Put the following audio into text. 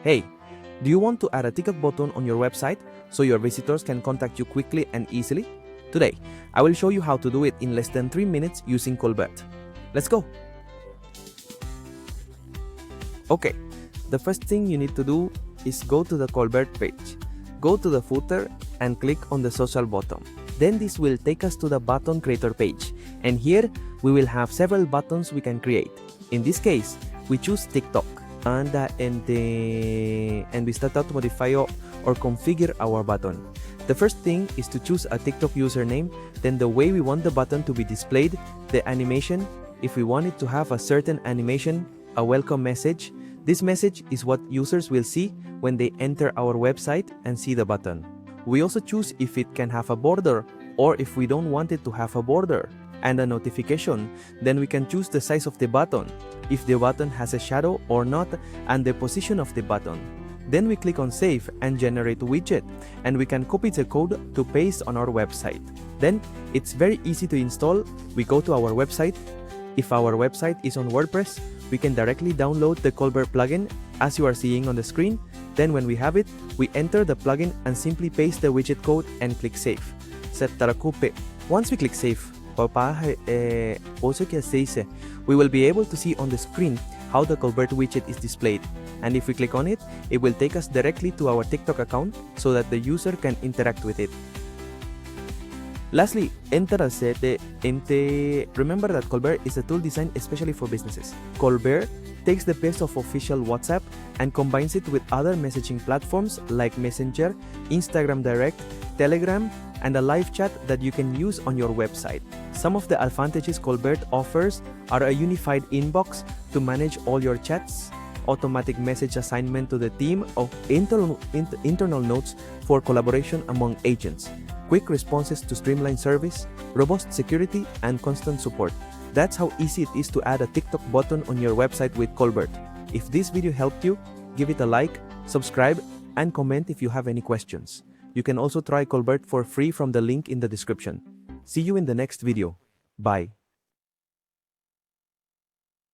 Hey, do you want to add a TikTok button on your website so your visitors can contact you quickly and easily? Today, I will show you how to do it in less than 3 minutes using Callbell. Let's go! Okay, the first thing you need to do is go to the Callbell page. Go to the footer and click on the social button. Then this will take us to the button creator page, and here we will have several buttons we can create. In this case, we choose TikTok and we start out to modify or configure our button. The first thing is to choose a TikTok username, then the way we want the button to be displayed, the animation, if we want it to have a certain animation, a welcome message. This message is what users will see when they enter our website and see the button. We also choose if it can have a border or if we don't want it to have a border. And a notification, then we can choose the size of the button, if the button has a shadow or not, and the position of the button. Then we click on Save and Generate Widget, and we can copy the code to paste on our website. Then it's very easy to install. We go to our website. If our website is on WordPress, we can directly download the Callbell plugin as you are seeing on the screen. Then when we have it, we enter the plugin and simply paste the widget code and click Save. Once we click Save, we will be able to see on the screen how the Callbell widget is displayed, and if we click on it, it will take us directly to our TikTok account so that the user can interact with it. Lastly, remember that Callbell is a tool designed especially for businesses. Callbell takes the best of official WhatsApp and combines it with other messaging platforms like Messenger, Instagram Direct, Telegram, and a live chat that you can use on your website. Some of the advantages Callbell offers are a unified inbox to manage all your chats, automatic message assignment to the team of internal notes for collaboration among agents, quick responses to streamline service, robust security, and constant support. That's how easy it is to add a TikTok button on your website with Callbell. If this video helped you, give it a like, subscribe, and comment if you have any questions. You can also try Callbell for free from the link in the description. See you in the next video. Bye.